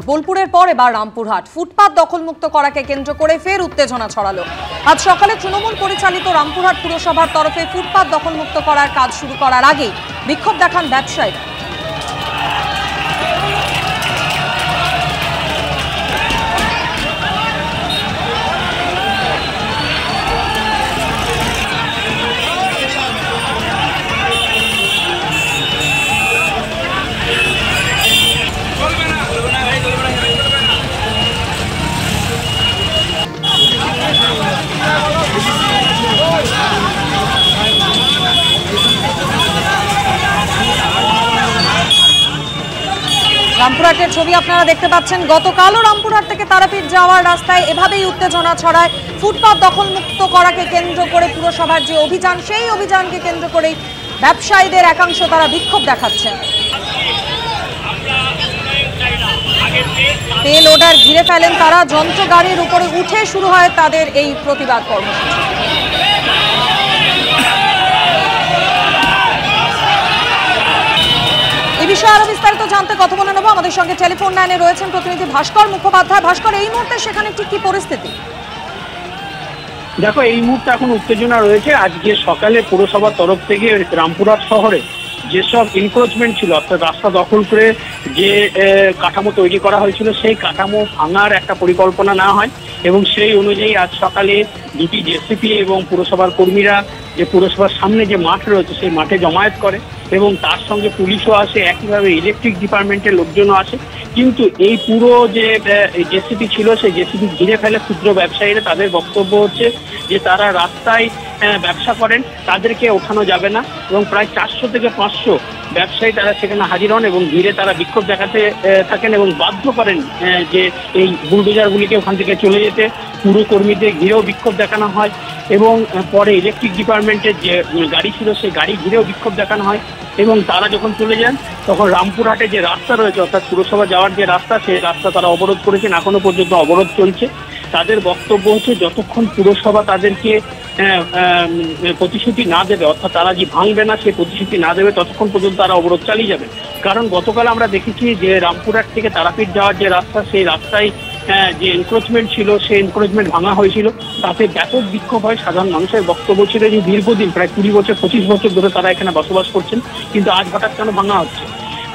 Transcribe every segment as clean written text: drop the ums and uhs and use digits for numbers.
বোলপুরের পর এবার রামপুরহাট। ফুটপাত দখলমুক্ত করাকে কেন্দ্র করে ফের উত্তেজনা ছড়ালো। আজ সকালে তৃণমূল পরিচালিত রামপুরহাট পুরসভার তরফে ফুটপাত দখলমুক্ত করার কাজ শুরু করার আগেই বিক্ষোভ দেখান ব্যবসায়ীরা। রামপুরহাটের ছবি আপনারা দেখতে পাচ্ছেন। গতকালও রামপুরহাট থেকে তারাপীঠ যাওয়ার রাস্তায় এভাবেই উত্তেজনা ছড়ায়। ফুটপাত দখলমুক্ত করাকে কেন্দ্র করে পুরসভার যে অভিযান, সেই অভিযানকে কেন্দ্র করেই ব্যবসায়ীদের একাংশ তারা বিক্ষোভ দেখাচ্ছেন। পে লোডার ঘিরে ফেলেন তারা, যন্ত্র গাড়ির উপরে উঠে শুরু হয় তাদের এই প্রতিবাদ কর্মসূচি। এই বিষয়ে আরো বিস্তারিত জানতে কথা বলে নেব। আমাদের সঙ্গে টেলিফোন লাইনে রয়েছেন প্রতিনিধি ভাস্কর মুখোপাধ্যায়। ভাস্কর, এই মুহূর্তে সেখানে ঠিক কি পরিস্থিতি? দেখো, এই মুহূর্তে এখন উত্তেজনা রয়েছে। আজকে সকালে পুরসভার তরফ থেকে রামপুরহাট শহরে যেসব এনক্রোচমেন্ট ছিল, অর্থাৎ রাস্তা দখল করে যে কাঠামো তৈরি করা হয়েছিল, সেই কাঠামো ভাঙার একটা পরিকল্পনা নেওয়া হয় এবং সেই অনুযায়ী আজ সকালে দুটি জেসিপি এবং পুরসভার কর্মীরা যে পুরসভার সামনে যে মাঠ রয়েছে সেই মাঠে জমায়েত করে এবং তার সঙ্গে পুলিশও আসে, একইভাবে ইলেকট্রিক ডিপার্টমেন্টের লোকজনও আসে। কিন্তু এই পুরো যে জেসিপি ছিল সেই জেসিপি ঘিরে ফেলে ক্ষুদ্র ব্যবসায়ীরা। তাদের বক্তব্য হচ্ছে যে তারা রাস্তায় ব্যবসা করেন, তাদেরকে ওঠানো যাবে না এবং প্রায় 400 থেকে 500 ব্যবসায়ী তারা সেখানে হাজির হন এবং ঘিরে তারা বিক্ষোভ দেখাতে থাকেন এবং বাধ্য করেন যে এই বুলডোজারগুলিকে ওখান থেকে চলে যেতে। পুরো কর্মীদের ঘিরেও বিক্ষোভ দেখানো হয় এবং পরে ইলেকট্রিক ডিপার্টমেন্টের যে গাড়ি ছিল সেই গাড়ি ঘিরেও বিক্ষোভ দেখানো হয় এবং তারা যখন চলে যান তখন রামপুরহাটে যে রাস্তা রয়েছে, অর্থাৎ পুরসভা যাওয়ার যে রাস্তা, সেই রাস্তা তারা অবরোধ করেছেন। এখনো পর্যন্ত অবরোধ চলছে। তাদের বক্তব্য হচ্ছে যতক্ষণ পুরসভা তাদেরকে প্রতিশ্রুতি না দেবে, অর্থাৎ তারা যে ভাঙবে না সেই প্রতিশ্রুতি না দেবে, ততক্ষণ পর্যন্ত তারা অবরোধ চালিয়ে যাবে। কারণ গতকাল আমরা দেখেছি যে রামপুরহাট থেকে তারাপীঠ যাওয়ার যে রাস্তা, সেই রাস্তায় যে এনক্রোচমেন্ট ছিল সেই এনক্রোচমেন্ট ভাঙা হয়েছিল, তাতে ব্যাপক বিক্ষোভ হয়। সাধারণ মানুষের বক্তব্য ছিল যে দীর্ঘদিন প্রায় 20 বছর 25 বছর ধরে তারা এখানে বসবাস করছেন, কিন্তু আজ হঠাৎ কেন ভাঙা হচ্ছে।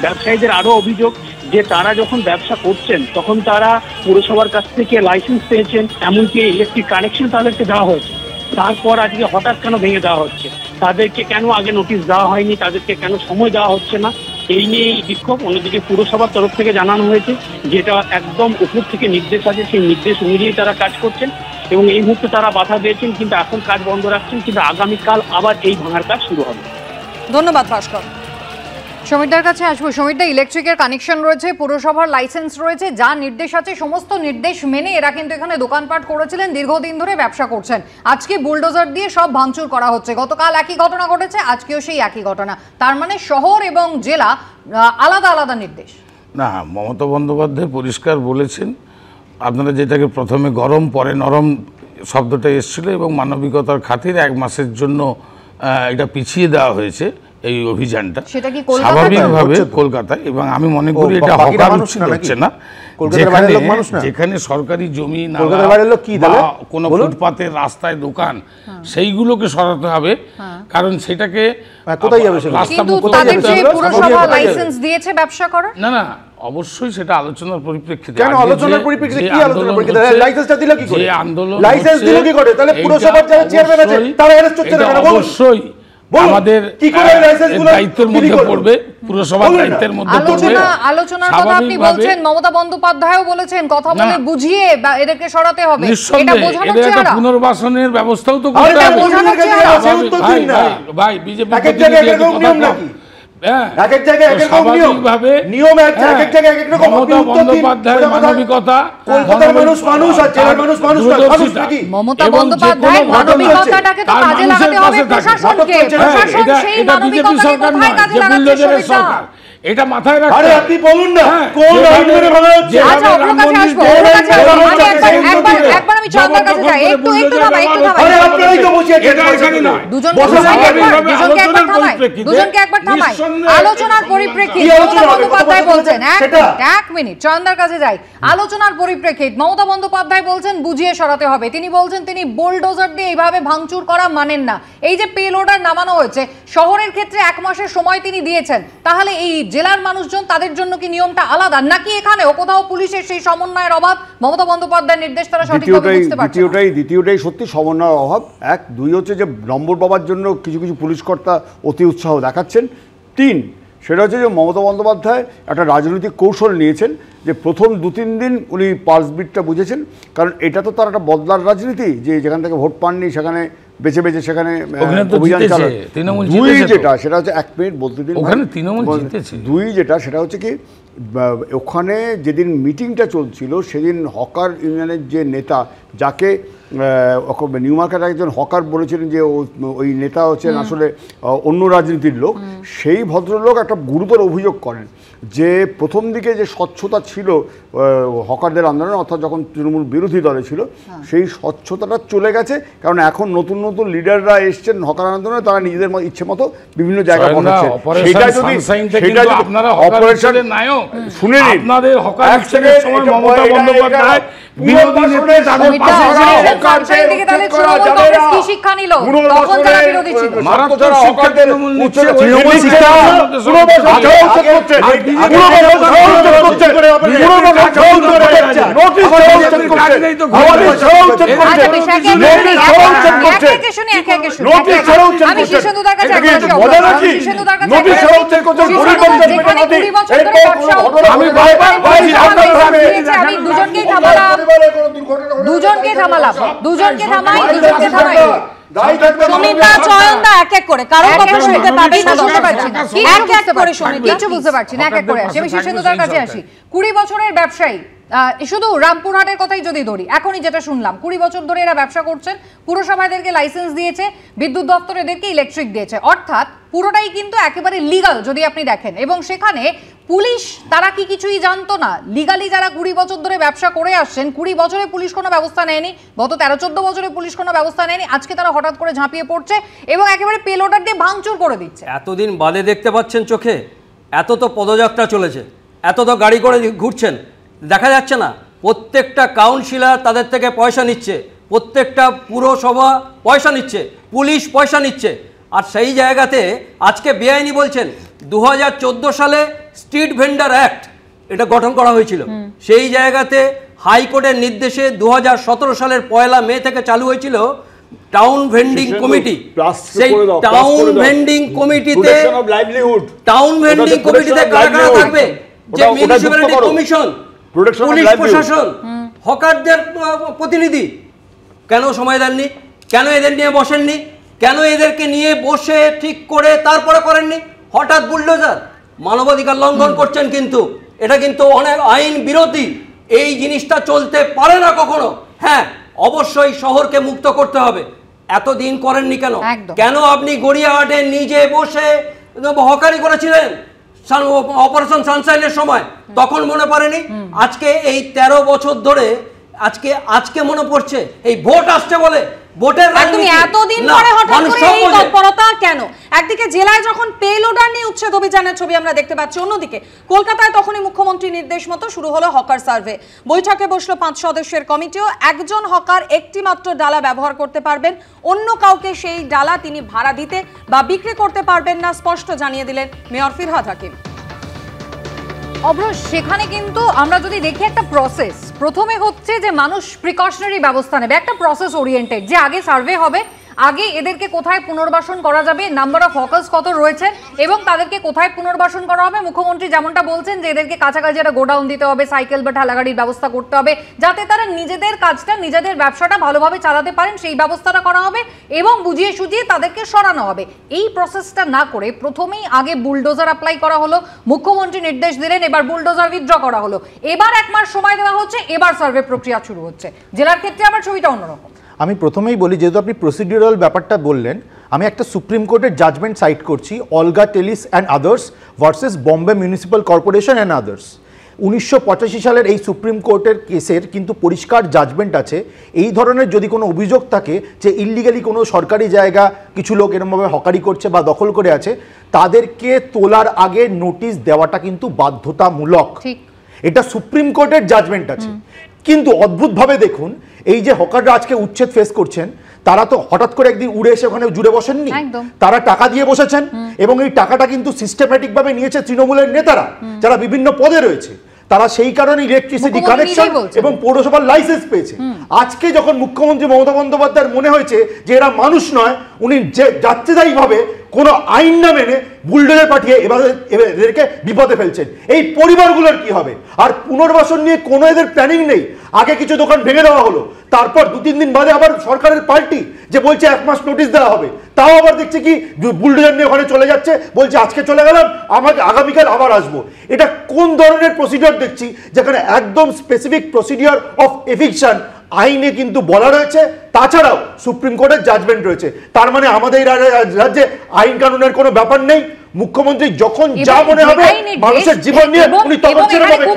ব্যবসায়ীদের আরও অভিযোগ যে তারা যখন ব্যবসা করছেন তখন তারা পুরসভার কাছ থেকে লাইসেন্স পেয়েছেন, এমনকি ইলেকট্রিক কানেকশন তাদেরকে দেওয়া হয়েছে, তারপর আজকে হঠাৎ কেন ভেঙে দেওয়া হচ্ছে, তাদেরকে কেন আগে নোটিশ দেওয়া হয়নি, তাদেরকে কেন সময় দেওয়া হচ্ছে না, এই নিয়ে এই বিক্ষোভ। অন্যদিকে পুরসভার তরফ থেকে জানানো হয়েছে যেটা একদম উপর থেকে নির্দেশ আছে, সেই নির্দেশ অনুযায়ী তারা কাজ করছেন এবং এই মুহূর্তে তারা বাধা দিয়েছেন, কিন্তু এখন কাজ বন্ধ রাখছেন, কিন্তু আগামীকাল আবার এই ভাঙার কাজ শুরু হবে। ধন্যবাদ ভাস্কর। সমীরদার কাছে আসবো। সমীরদা, ইলেকট্রিকের কানেকশন রয়েছে, পুরসভার লাইসেন্স রয়েছে, যা নির্দেশ আছে সমস্ত নির্দেশ মেনে এরা কিন্তু এখানে দোকানপাট করেছিলেন, দীর্ঘদিন ধরে ব্যবসা করছেন। আজকে বুলডোজার দিয়ে সব ভাঙচুর করা হচ্ছে। গতকাল একই ঘটনা ঘটেছে, আজকেও সেই একই ঘটনা। তার মানে শহর এবং জেলা আলাদা আলাদা নির্দেশ? না, মমতা বন্দ্যোপাধ্যায় পরিষ্কার বলেছেন, আপনারা যেটাকে প্রথমে গরম পরে নরম শব্দটা এসেছিল এবং মানবিকতার খাতিরে 1 মাসের জন্য এটা পিছিয়ে দেওয়া হয়েছে এই অভিযানটা স্বাভাবিকভাবে কলকাতায়। এবং আমি মনে করি এটা হকার উচিত হচ্ছে না, যেখানে সরকারি জমি না কোনো ফুটপাতের রাস্তায় দোকান, সেইগুলোকে সরাতে হবে। কারণ সেটাকে না না অবশ্যই সেটা আলোচনার পরিপ্রেক্ষিতে। কেন আলোচনার পরিপ্রেক্ষিতে? কি আলোচনার পরিপ্রেক্ষিতে? লাইসেন্সটা দিল কি করে? আন্দোলন লাইসেন্স দিল কি করে? তাহলে পুরসভার যারা চেয়ারম্যান আছে তারা অ্যারেস্ট হচ্ছে না কেন? অবশ্যই আমাদের দায়িত্বের মধ্যে পড়বে, পুরসভার দায়িত্বের মধ্যে পড়বে। আলোচনার কথা আপনি বলছেন, মমতা বন্দ্যোপাধ্যায়ও বলেছেন কথা বলে বুঝিয়ে এদেরকে সরাতে হবে। এটা বোঝানোর চেষ্টা, একটা পুনর্বাসনের ব্যবস্থাও তো করতে হবে। ভাই বিজেপি মমতা বন্দ্যোপাধ্যায় মানবিকতাটাকে তো কাজে লাগাতে হবে প্রশাসনকে। প্রশাসন সেই মানবিকতাকে কোথায় কাজে লাগাচ্ছে? এটা মাথায় রাখতে। আরে আপনি বলুন না কোন আইন মেনে ভাঙা হচ্ছে? আচ্ছা, ওর কাছে আসবো, ওর কাছে একবার আমি চয়নদার কাছে যাই, একটু থামাই, দুজনকে একবার থামাই। আলোচনার পরিপ্রেক্ষিত মমতা বন্দ্যোপাধ্যায় বলছেন, এক মিনিট, চয়নদার কাছে যাই। আলোচনার পরিপ্রেক্ষিত মমতা বন্দ্যোপাধ্যায় বলছেন বুঝিয়ে সরাতে হবে। তিনি বলছেন তিনি বোলডোজার দিয়ে এইভাবে ভাঙচুর করা মানেন না। এই যে পেলোডার নামানো হয়েছে শহরের ক্ষেত্রে 1 মাসের সময় তিনি দিয়েছেন, তাহলে এই জেলার মানুষজন তাদের জন্য কি নিয়মটা আলাদা, নাকি এখানেও কোথাও পুলিশের সেই সমন্বয়ের অভাব, মমতা বন্দ্যোপাধ্যায়ের নির্দেশ তারা সঠিকভাবে বুঝতে পারছে না? দ্বিতীয়টাই সত্যি সমন্বয়ের অভাব। 1, 2 হচ্ছে যে নম্বর পাওয়ার জন্য কিছু কিছু পুলিশ কর্তা অতি উৎসাহ দেখাচ্ছেন। 3, সেটা হচ্ছে যে মমতা বন্দ্যোপাধ্যায় একটা রাজনৈতিক কৌশল নিয়েছেন যে প্রথম 2-3 দিন উনি পালস বিটটা বুঝেছেন, কারণ এটা তো তার একটা বদলার রাজনীতি, যে যেখান থেকে ভোট পাননি সেখানে বেছে বেছে সেখানে অভিযান চালান। 2 যেটা সেটা হচ্ছে 1 মিনিট বলতে দিন, 2 যেটা সেটা হচ্ছে কি ওখানে যেদিন মিটিংটা চলছিল সেদিন হকার ইউনিয়নের যে নেতা, যাকে নিউ মার্কেট একজন হকার বলেছিলেন যে ওই নেতা হচ্ছেন আসলে অন্য রাজনীতির লোক, সেই ভদ্রলোক একটা গুরুতর অভিযোগ করেন যে প্রথম দিকে যে স্বচ্ছতা ছিল হকারদের আন্দোলনে, অর্থাৎ যখন তৃণমূল বিরোধী দলে ছিল, সেই স্বচ্ছতাটা চলে গেছে, কারণ এখন নতুন নতুন লিডাররা এসছেন হকার আন্দোলনে, তারা নিজেদের ইচ্ছে মতো বিভিন্ন জায়গায় বসাচ্ছে। সেটা যদি অপারেশনের নায়ক শুনে নিন, আপনাদের হকার সময় মমতা বন্দ্যোপাধ্যায় বিরোধী নেত্রী তাদের পাশে কি শিক্ষা নিল? তখন তারা বিরোধী ছিল। মারাত্মক হকারদের তৃণমূল শিক্ষা দুজনকে থামাই। সুমিতা, চয়নদা এক এক করে, কারণ কথা শুনতে পাবেন না, শুনতে পাচ্ছি না, এক এক করে শুনি, কিছু বুঝতে পারছি না, এক এক করে আসি। আমি শীর্ষেন্দুদার কাছে আসি। 20 বছরের ব্যবসায়ী, শুধু রামপুরহাটের কথাই যদি ধরি, এখনই যেটা শুনলাম 20 বছর ধরে এরা ব্যবসা করছেন, পুরসভা এদেরকে লাইসেন্স দিয়েছে, বিদ্যুৎ দপ্তর এদেরকে ইলেকট্রিক দিয়েছে, অর্থাৎ পুরোটাই কিন্তু একেবারে লিগাল যদি আপনি দেখেন। এবং সেখানে পুলিশ তারা কি কিছুই জানতো না? লিগালি যারা 20 বছর ধরে ব্যবসা করে আসছেন, 20 বছরে পুলিশ কোনো ব্যবস্থা নেয়নি, গত 13-14 বছরে পুলিশ কোনো ব্যবস্থা নেয়নি, আজকে তারা হঠাৎ করে ঝাঁপিয়ে পড়ছে এবং একেবারে পেলোডার দিয়ে ভাঙচুর করে দিচ্ছে। এতদিন বাদে দেখতে পাচ্ছেন চোখে, এত তো পদযাত্রা চলেছে, এত তো গাড়ি করে ঘুরছেন, দেখা যাচ্ছে না? প্রত্যেকটা কাউন্সিলর তাদের থেকে পয়সা নিচ্ছে, প্রত্যেকটা পুরসভা পয়সা নিচ্ছে, পুলিশ পয়সা নিচ্ছে, আর সেই জায়গাতে আজকে বেআইনি বলছেন। 2014 সালে স্ট্রিট ভেন্ডার অ্যাক্ট এটা গঠন করা হয়েছিল, সেই জায়গাতে হাইকোর্টের নির্দেশে 2017 সালের 1 মে থেকে চালু হয়েছিল টাউন ভেন্ডিং কমিটি। সেই টাউন ভেন্ডিং কমিটিতে কারা কারা থাকবে? যে মিউনিসিপ্যালিটি কমিশন, পুলিশ প্রশাসন, হকারদের প্রতিনিধি। কেন সময় দেননি? কেন এদের নিয়ে বসেননি? কেন এদেরকে নিয়ে বসে ঠিক করে তারপরে করেননি? হঠাৎ বুলডোজার, মানবাধিকার লঙ্ঘন করছেন, কিন্তু এটা কিন্তু অনেক আইন বিরোধী। এই জিনিসটা চলতে পারে না কখনো। হ্যাঁ, অবশ্যই শহরকে মুক্ত করতে হবে। এতদিন করেননি কেন? কেন আপনি গড়িয়াহাটে নিজে বসে হকারি করেছিলেন অপারেশন সানশাইনের সময়? তখন মনে পড়েনি? আজকে এই 13 বছর ধরে আজকে মনে পড়ছে? এই ভোট আসছে বলে ভোটের এতদিন পরে হঠাৎ করে এই তৎপরতা কেন? একদিকে জেলায় যখন পেলোডার নিয়ে উচ্ছেদ অভিযানের ছবি আমরা দেখতে পাচ্ছি, অন্যদিকে কলকাতায় তখনই মুখ্যমন্ত্রীর নির্দেশ মতো শুরু হলো হকার সার্ভে। বৈঠকে বসলো 5 সদস্যের কমিটিও। একজন হকার একটি মাত্র ডালা ব্যবহার করতে পারবেন, অন্য কাউকে সেই ডালা তিনি ভাড়া দিতে বা বিক্রি করতে পারবেন না, স্পষ্ট জানিয়ে দিলেন মেয়র ফিরহাদ হাকিম। অবশ্য সেখানে কিন্তু আমরা যদি দেখি একটা প্রসেস, প্রথমে হচ্ছে যে মানুষ প্রিকশনারি ব্যবস্থা নেবে, একটা প্রসেস ওরিয়েন্টেড, যে আগে সার্ভে হবে, আগে এদেরকে কোথায় পুনর্বাসন করা যাবে, নাম্বার অফ হকার্স কত রয়েছে এবং তাদেরকে কোথায় পুনর্বাসন করা হবে। মুখ্যমন্ত্রী যেমনটা বলছেন যে এদেরকে কাছাকাছি একটা গোডাউন দিতে হবে, সাইকেল বা ঠেলাগাড়ির ব্যবস্থা করতে হবে, যাতে তারা নিজেদের কাজটা, নিজেদের ব্যবসাটা ভালোভাবে চালাতে পারেন, সেই ব্যবস্থাটা করা হবে এবং বুঝিয়ে সুঝিয়ে তাদেরকে সরানো হবে। এই প্রসেসটা না করে প্রথমেই আগে বুলডোজার অ্যাপ্লাই করা হলো, মুখ্যমন্ত্রী নির্দেশ দিলেন, এবার বুলডোজার উইথড্র করা হলো, এবার 1 মাস সময় দেওয়া হচ্ছে, এবার সার্ভে প্রক্রিয়া শুরু হচ্ছে। জেলার ক্ষেত্রে আবার ছবিটা অন্যরকম। আমি প্রথমেই বলি, যেহেতু আপনি প্রসিডিউরাল ব্যাপারটা বললেন, আমি একটা সুপ্রিম কোর্টের জাজমেন্ট সাইট করছি, Olga Tellis and others versus Bombay municipal corporation and others. 1985 সালের এই সুপ্রিম কোর্টের কেসের কিন্তু পরিষ্কার জাজমেন্ট আছে, এই ধরনের যদি কোনো অভিযোগ থাকে যে ইল্লিগালি কোনো সরকারি জায়গা কিছু লোক এরকমভাবে হকারি করছে বা দখল করে আছে, তাদেরকে তোলার আগে নোটিশ দেওয়াটা কিন্তু বাধ্যতামূলক। এটা সুপ্রিম কোর্টের জাজমেন্ট আছে। কিন্তু অদ্ভুতভাবে দেখুন, এই যে হকাররা আজকে উচ্ছেদ ফেস করছেন, তারা তো হঠাৎ করে একদিন উড়ে এসে ওখানে জুড়ে বসেননি, তারা টাকা দিয়ে বসেছেন এবং এই টাকাটা কিন্তু সিস্টেম্যাটিক ভাবে নিয়েছে তৃণমূলের নেতারা যারা বিভিন্ন পদে রয়েছে। তারা সেই কারণে ইলেকট্রিসিটি কানেকশন এবং পৌরসভার লাইসেন্স পেয়েছে। আজকে যখন মুখ্যমন্ত্রী মমতা বন্দ্যোপাধ্যায়ের মনে হয়েছে যে এরা মানুষ নয়, উনি যাচ্ছেতাই ভাবে কোনো আইন না মেনে বুলডোজার পাঠিয়ে এদেরকে বিপদে ফেলছেন। এই পরিবারগুলোর কি হবে? আর পুনর্বাসন নিয়ে কোনো এদের প্ল্যানিং নেই। আগে কিছু দোকান ভেঙে দেওয়া হলো, তারপর 2-3 দিন বাদে আবার সরকারের পার্টি যে বলছে 1 মাস নোটিশ দেওয়া হবে, তাও আবার দেখছে কি বুলডোজার নিয়ে ওখানে চলে যাচ্ছে, বলছে আজকে চলে গেলাম, আমাকে আগামীকাল আবার আসবো। এটা কোন ধরনের প্রসিডিওর দেখছি, যেখানে একদম স্পেসিফিক প্রসিডিওর অফ এভিকশন আইনে কিন্তু বলা রয়েছে, তাছাড়াও সুপ্রিম কোর্টের জাজমেন্ট রয়েছে। তার মানে আমাদের রাজ্যে আইন কানুনের কোনো ব্যাপার নেই। মুখ্যমন্ত্রী যখন যা মনে হবে মানুষের জীবন নিয়ে উনি তখন ছেড়ে দেবেন।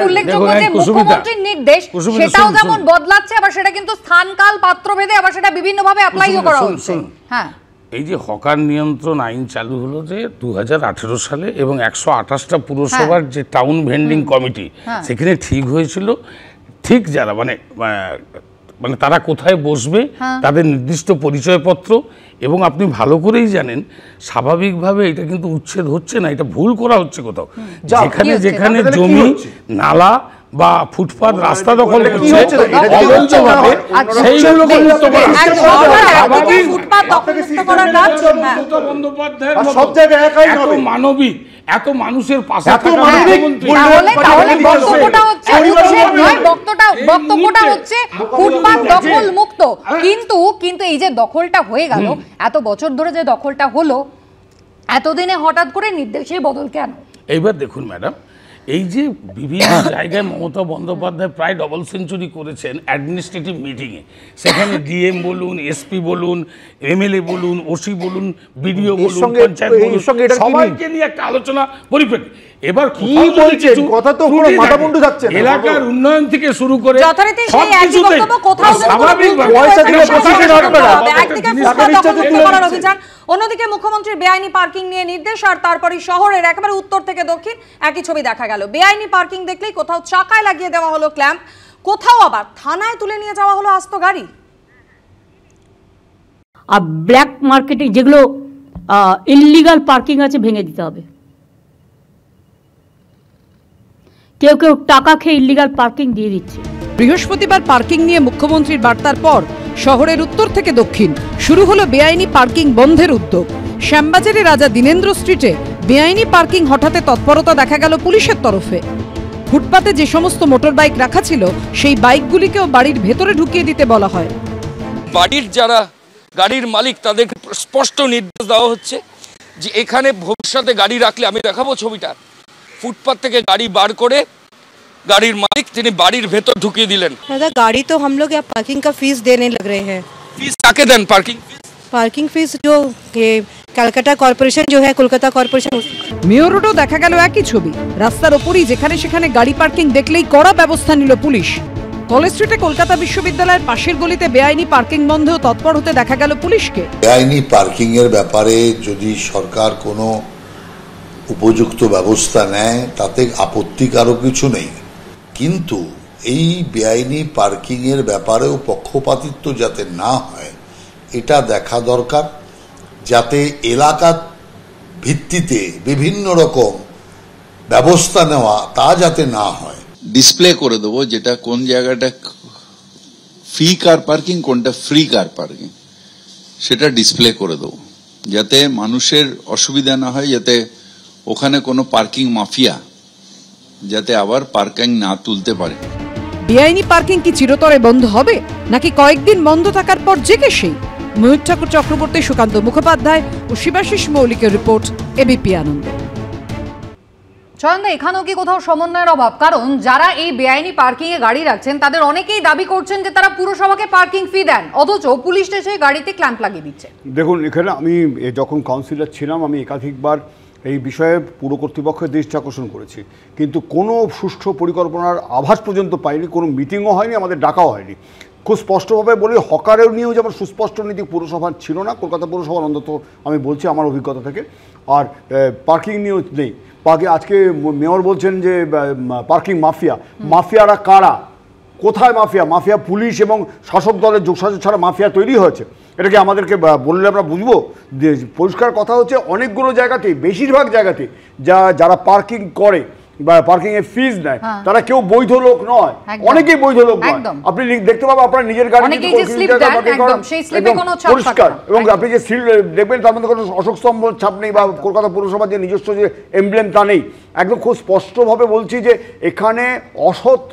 মুখ্যমন্ত্রীর নির্দেশ সেটাও যেমন বদলাচ্ছে, আবার সেটা কিন্তু স্থান কাল পাত্র ভেদে আবার সেটা বিভিন্ন ভাবে অ্যাপ্লাইও করা হচ্ছে। হ্যাঁ, এই যে হকার নিয়ন্ত্রণ আইন চালু হলো যে 2018 সালে, এবং 128টা পুরসভার যে টাউন ভেন্ডিং কমিটি, সেখানে ঠিক হয়েছিল ঠিক যারা মানে তারা কোথায় বসবে, তাদের নির্দিষ্ট পরিচয়পত্র। এবং আপনি ভালো করেই জানেন, স্বাভাবিকভাবে এটা কিন্তু উচ্ছেদ হচ্ছে না, এটা ভুল করা হচ্ছে কোথাও। যেখানে যেখানে জমি, নালা বা ফুটপাত, রাস্তা দখল করছে অবৈধভাবে, সেইগুলোকে মুক্ত করা। সব জায়গায় একই হবে, মানবিক, এত মানুষের পাশে বক্তব্যটা হচ্ছে ফুটপাত দখল মুক্ত। কিন্তু এই যে দখলটা হয়ে গেল, এত বছর ধরে যে দখলটা হলো, এতদিনে হঠাৎ করে নির্দেশে বদল কেন? এইবার দেখুন ম্যাডাম, এই যে বিভিন্ন জায়গায় মমতা বন্দ্যোপাধ্যায় প্রায় ডবল সেঞ্চুরি করেছেন অ্যাডমিনিস্ট্রেটিভ মিটিংয়ে, সেখানে ডিএম বলুন, এসপি বলুন, এমএলএ বলুন, ওসি বলুন, বিডিও বলুন, পঞ্চায়েত বলুন, সবাইকে নিয়ে একটা আলোচনা পরিপ্রেক্ষিত। এবার কি বলছেন, কথা তো পুরো মাথামুন্ডু যাচ্ছে। এলাকার উন্নয়ন থেকে শুরু করে অন্যদিকে মুখ্যমন্ত্রীর বেআইনি পার্কিং নিয়ে নির্দেশ, আর তারপরে শহরের একেবারে উত্তর থেকে দক্ষিণ একই ছবি দেখা গেল। বেআইনি পার্কিং দেখলেই কোথাও চাকায় লাগিয়ে দেওয়া হলো ক্ল্যাম্প, কোথাও আবার থানায় তুলে নিয়ে যাওয়া হলো আস্ত গাড়ি। আর ব্ল্যাক মার্কেটে যেগুলো ইললিগাল পার্কিং আছে ভেঙে দিতে হবে। কেউ কেউ টাকা খেয়ে ইললিগাল পার্কিং দিয়ে দিচ্ছে। বৃহস্পতিবার পার্কিং নিয়ে মুখ্যমন্ত্রীর বার্তার পর শহরের উত্তর থেকে দক্ষিণ শুরু হলো বেআইনি পার্কিং বন্ধের উদ্যোগ। শ্যামবাজারে রাজা দীনেন্দ্র স্ট্রিটে বেআইনি পার্কিং হঠাতে তৎপরতা দেখা গেল পুলিশের তরফে। ফুটপাতে যে সমস্ত মোটর বাইক রাখা ছিল, সেই বাইকগুলিকেও বাড়ির ভেতরে ঢুকিয়ে দিতে বলা হয়। বাড়ির যারা গাড়ির মালিক, তাদেরকে স্পষ্ট নির্দেশ দেওয়া হচ্ছে যে এখানে ভবিষ্যতে গাড়ি রাখলে, আমি দেখাবো ছবিটা, ফুটপাত থেকে গাড়ি বার করে গাড়ির মালিক তিনি বাড়ির ভেতর ঢুকিয়ে দিলেন। दादा गाड़ी तो हम लोग यहाँ पार्किंग का फीस देने लग रहे हैं। फीस काके देन? पार्किंग फीस जो कलकत्ता कॉर्पोरेशन जो है, कोलकाता कॉर्पोरेशन। মেয়র রোডও দেখা গেল একই ছবি। রাস্তার ওপরই যেখানে সেখানে গাড়ি পার্কিং দেখলেই কড়া ব্যবস্থা নিল পুলিশ। কলেজ স্ট্রিটে কলকাতা বিশ্ববিদ্যালয়ের পাশের গলিতে বেআইনি পার্কিং বন্ধেও তৎপর হতে দেখা গেল পুলিশকে। বেআইনি পার্কিং এর ব্যাপারে যদি সরকার কোনো উপযুক্ত ব্যবস্থা নেয়, তাতে আপত্তিকারক কিছু নেই, কিন্তু এই বেআইনি পার্কিং এর ব্যাপারেও পক্ষপাতিত্ব যাতে না হয় এটা দেখা দরকার, যাতে এলাকার ভিত্তিতে বিভিন্ন রকম ব্যবস্থা নেওয়া তা যাতে না হয়। ডিসপ্লে করে দেবো যেটা কোন জায়গাটা ফ্রি কার পার্কিং, কোনটা ফ্রি কার পার্কিং, সেটা ডিসপ্লে করে দেবো যাতে মানুষের অসুবিধা না হয়, যাতে ওখানে কোনো পার্কিং মাফিয়া যাতে আবার পার্কিং না তুলতে পারে। বেআইনি পার্কিং কি চিরতরে বন্ধ হবে, নাকি কয়েকদিন বন্ধ থাকার পর জেগে সেই? ময়ূর ঠাকুর চক্রবর্তী, সুকান্ত মুখোপাধ্যায় ও শিবাশিস মৌলিকের রিপোর্ট, এবিপি আনন্দ। চয়নদা, এখানেও কি কোথাও সমন্বয়ের অভাব? কারণ যারা এই বেআইনি পার্কিং এ গাড়ি রাখছেন, তাদের অনেকেই দাবি করছেন যে তারা পুরসভাকে পার্কিং ফি দেন, অথচ পুলিশ এসে গাড়িতে ক্ল্যাম্প লাগিয়ে দিচ্ছে। দেখুন, এখানে আমি যখন কাউন্সিলর ছিলাম, আমি একাধিকবার এই বিষয়ে পুর কর্তৃপক্ষের দৃষ্টি আকর্ষণ করেছি, কিন্তু কোনো সুষ্ঠু পরিকল্পনার আভাস পর্যন্ত পাইনি, কোনো মিটিংও হয়নি, আমাদের ডাকাও হয়নি। খুব স্পষ্টভাবে বলি, হকারের নিয়েও যেমন সুস্পষ্ট নীতি পুরসভার ছিল না, কলকাতা পুরসভার অন্তত আমি বলছি আমার অভিজ্ঞতা থেকে। আর পার্কিং নিয়েও নেই। আজকে মেয়র বলছেন যে পার্কিং মাফিয়ারা কারা, কোথায় মাফিয়া? মাফিয়া পুলিশ এবং শাসক দলের যোগসাজশ ছাড়া মাফিয়া তৈরি হয়েছে, এটাকে আমাদেরকে বললে আমরা বুঝবো? পরিষ্কার কথা হচ্ছে, অনেকগুলো জায়গাতেই, বেশিরভাগ জায়গাতে যারা পার্কিং করে বা পার্কিং এর ফিজ নেয় তারা কেউ বৈধ লোক নয়, অনেকেই বৈধ লোক নয়। আপনি দেখতে পাবেন আপনার নিজের গাড়ি পরিষ্কার, এবং আপনি যে সিল দেখবেন তার মধ্যে কোনো অশোক স্তম্ভ ছাপ নেই বা কলকাতা পুরসভার যে নিজস্ব যে এমব্লেম তা নেই। একদম খুব স্পষ্টভাবে বলছি যে এখানে অসৎ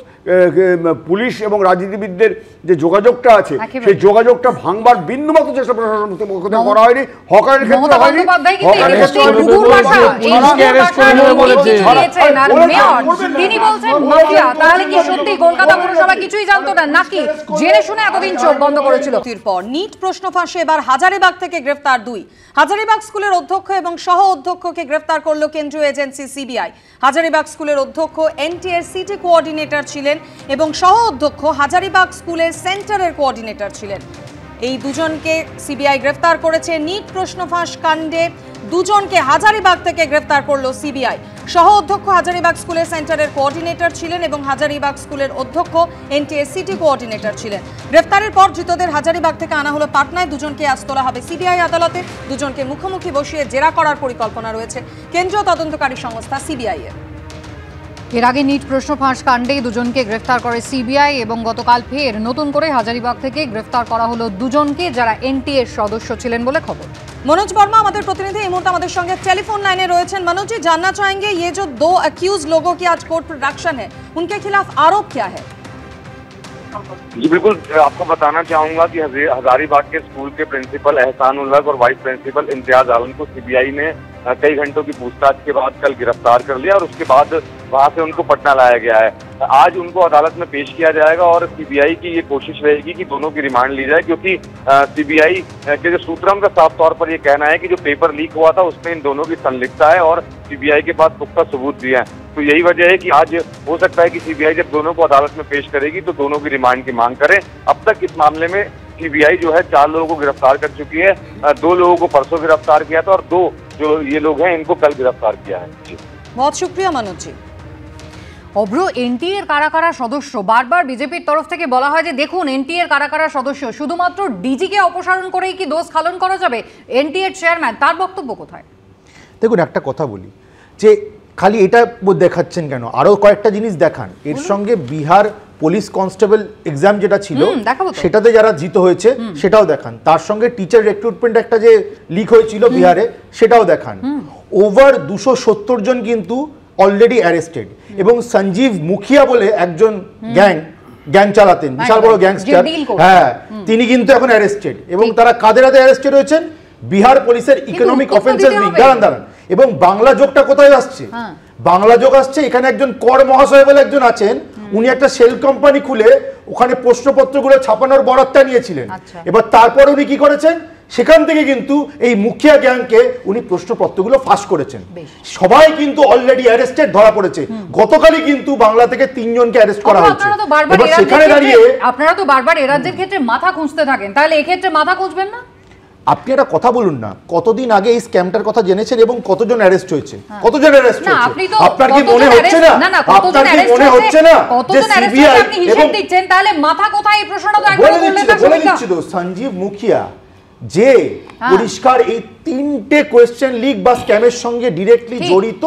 পুলিশ এবং রাজনীতিবিদদের যে যোগাযোগটা আছে সেই যোগাযোগটা ভাঙবার বিন্দুমাত্র চেষ্টা প্রশাসন করা হয়নি। হকারের ক্ষেত্রে হয়নি, তিনি বলছেন মাফিয়া। তাহলে কি সত্যি কলকাতা পুরসভা কিছুই জানতো না নাকি জেনে শুনে এতদিন চোখ বন্ধ করেছিল? পর নিট প্রশ্ন ফাঁসে এবার হাজারিবাগ থেকে গ্রেফতার 2। হাজারিবাগ স্কুলের অধ্যক্ষ এবং সহ অধ্যক্ষকে গ্রেফতার করল কেন্দ্রীয় এজেন্সি সিবিআই। হাজারিবাগ স্কুলের অধ্যক্ষ এনটিএর সিটি কোঅর্ডিনেটর ছিলেন এবং সহ অধ্যক্ষ হাজারিবাগ স্কুলের সেন্টারের কোঅর্ডিনেটর ছিলেন। এই দুজনকে সিবিআই গ্রেফতার করেছে। নিট প্রশ্ন ফাঁস কাণ্ডে দুজনকে হাজারিবাগ থেকে গ্রেফতার করলো সিবিআই। সহ অধ্যক্ষ হাজারিবাগ স্কুলের সেন্টারের কোঅর্ডিনেটর ছিলেন এবং হাজারিবাগ স্কুলের অধ্যক্ষ এনটিএর সিটি কোঅর্ডিনেটর ছিলেন। গ্রেফতারের পর ধৃতদের হাজারিবাগ থেকে আনা হলো পাটনায়। দুজনকে আজ তোলা হবে সিবিআই আদালতে। দুজনকে মুখোমুখি বসিয়ে জেরা করার পরিকল্পনা রয়েছে কেন্দ্রীয় তদন্তকারী সংস্থা সিবিআই এর। এর আগে নিট প্রশ্ন ফাঁস কাণ্ডে দুজনকে গ্রেফতার করে সিবিআই এবং গতকাল ফের নতুন করে হাজারিবাগ থেকে গ্রেফতার করা হলো দুজনকে, যারা এনটিএর সদস্য ছিলেন বলে খবর। मनोज वर्मा हमारे प्रतिनिधि এই মুহূর্তে আমাদের সঙ্গে টেলিফোন লাইনে রয়েছেন। मनोज जी, जानना चाहेंगे ये जो 2 अक्यूज लोगों की आज कोर्ट प्रोडक्शन है, उनके खिलाफ आरोप क्या है? जी बिल्कुल, आपको बताना चाहूंगा कि हजारीबाग के स्कूल के प्रिंसिपल एहसान उल हक और वाइस प्रिंसिपल इम्तियाज आलम को सीबीआई ने कई घंटों की पूछताछ के बाद कल गिरफ्तार कर लिया और उसके बाद वहां से उनको पटना लाया गया है। आज उनको अदालत में पेश किया जाएगा और सीबीआई की ये कोशिश रहेगी कि दोनों की रिमांड ली जाए, क्योंकि सीबीआई के जो सूत्रों का साफ तौर पर ये कहना है कि जो पेपर लीक हुआ था उसमें इन दोनों की संलिप्तता है और सीबीआई के पास पुख्ता सबूत भी है। तो यही वजह है कि आज हो सकता है कि सीबीआई जब दोनों को अदालत में पेश करेगी तो दोनों की रिमांड की मांग करे। अब तक इस मामले में सीबीआई जो है 4 लोगों को गिरफ्तार कर चुकी है। 2 लोगों को परसों गिरफ्तार किया था और 2 जो ये लोग हैं इनको कल गिरफ्तार किया है। बहुत शुक्रिया मनोज जी। অভ্র এনটিএর কারা কারা সদস্য, বারবার বিজেপির তরফ থেকে বলা হয় যে দেখুন এনটিএর কারা কারা সদস্য, শুধুমাত্র ডিজিকে অপসারণ করেই কি দোষ খালন করা যাবে? এনটিএর চেয়ারম্যান, তার বক্তব্য কোথায়? দেখুন, একটা কথা বলি যে খালি এটা দেখাচ্ছেন কেন, আরও কয়েকটা জিনিস দেখান। এর সঙ্গে বিহার পুলিশ কনস্টেবল এক্সাম যেটা ছিল সেটাতে যারা জিত হয়েছে সেটাও দেখান। তার সঙ্গে টিচার রিক্রুটমেন্ট একটা যে লিক হয়েছিল বিহারে সেটাও দেখান। ওভার 270 জন কিন্তু অলরেডি অ্যারেস্টেড এবং সঞ্জীব মুখিয়া বলে একজন গ্যাং চালাতেন, বিশাল বড় গ্যাংস্টার, হ্যাঁ, তিনি কিন্তু এখন অ্যারেস্টেড। এবং তারা কাদের হাতে অ্যারেস্টেড হয়েছেন? বিহার পুলিশের ইকোনমিক অফেন্সেস উইং। দাঁড়ান। এবং বাংলা যোগটা কোথায় আসছে? বাংলা যোগ আসছে এখানে একজন কর মহাশয় বলে একজন আছেন, উনি একটা সেল কোম্পানি খুলে ওখানে প্রশ্নপত্রগুলো ছাপানোর বরাতটা নিয়েছিলেন। এবার তারপর উনি কি করেছেন? সেখান থেকে কিন্তু এই মুখিয়া গ্যাংকে উনি প্রশ্নপত্রগুলো ফাঁস করেছেন। সবাই কিন্তু অলরেডি অ্যারেস্টেড ধরা পড়েছে। গতকালই কিন্তু বাংলা থেকে 3 জনকে অ্যারেস্ট করা হয়েছে। সেখানে দাঁড়িয়ে আপনারা তো বারবার এ রাজ্যের ক্ষেত্রে মাথা খুঁজতে থাকেন, তাহলে এই ক্ষেত্রে মাথা খুঁজবেন না? আপনি একটা কথা বলুন না, কতদিন আগে এই স্ক্যামটার কথা জেনেছেন এবং কতজন অ্যারেস্ট হয়েছে? কতজন অ্যারেস্ট হয়েছে? আপনার কি মনে হচ্ছে না? আপনার কি মনে হচ্ছে না যে সিবিআই আপনি হিসেব দিচ্ছেন, তাহলে মাথা কোথায় এই প্রশ্নটা তো একবার বললেন না? বলে দিচ্ছি তো, সঞ্জীব মুখিয়া যে পরিষ্কার এই 3টে কোয়েশ্চেন লিক বা স্ক্যামের সঙ্গে ডাইরেক্টলি জড়িত,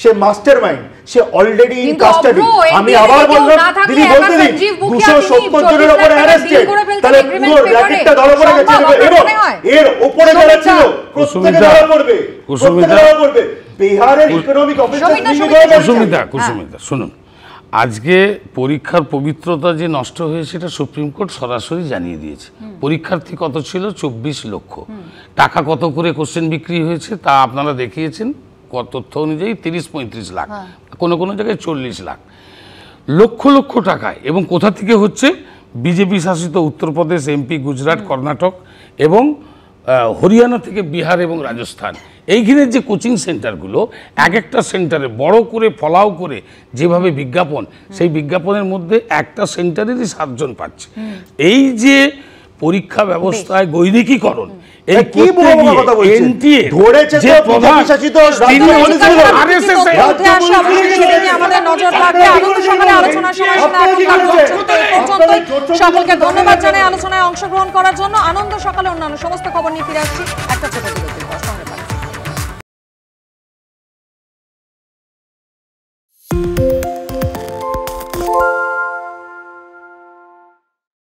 সে মাস্টারমাইন্ড, সে অলরেডি ইন কাস্টাডি। আমি আবার বললাম, দিদি বলতে দিন, 270 জনের উপরে অ্যারেস্টেড, তাহলে পুরো র্যাকেটটা ধরা পড়ে গেছে এবং এর উপরে যারা ছিল প্রত্যেকে ধরা পড়বে, প্রত্যেকে ধরা পড়বে। বিহারের ইকোনমিক অফিসার কুসুমিতা শুনুন, আজকে পরীক্ষার পবিত্রতা যে নষ্ট হয়েছে সেটা সুপ্রিম কোর্ট সরাসরি জানিয়ে দিয়েছে। পরীক্ষার্থী কত ছিল? 24 লক্ষ। টাকা কত করে কোশ্চেন বিক্রি হয়েছে তা আপনারা দেখিয়েছেন, তথ্য অনুযায়ী 30-35 লাখ, কোনো কোনো জায়গায় 40 লাখ। লক্ষ লক্ষ টাকায়, এবং কোথা থেকে হচ্ছে? বিজেপি শাসিত উত্তরপ্রদেশ, এমপি, গুজরাট, কর্ণাটক এবং হরিয়ানা থেকে বিহার এবং রাজস্থান, এইখানে যে কোচিং সেন্টারগুলো এক একটা সেন্টারে বড় করে ফলাও করে যেভাবে বিজ্ঞাপন, সেই বিজ্ঞাপনের মধ্যে একটা সেন্টারেরই 7 জন পাচ্ছে। এই যে পরীক্ষা ব্যবস্থায় গৈরিকীকরণ, এই কি বলবো কথা বলছেন, ধরেছে তো বিজেপি শাসিত রাজ্য পুলিশগুলো, আরএসএস আমাদের নজর থাকবে। আনন্দ সকালে আলোচনার সময় সকলকে ধন্যবাদ জানাই আলোচনায় অংশগ্রহণ করার জন্য। আনন্দ সকালে অন্যান্য সমস্ত খবর নিয়ে ফিরে আসছি একটা ছোট বিরতির পর।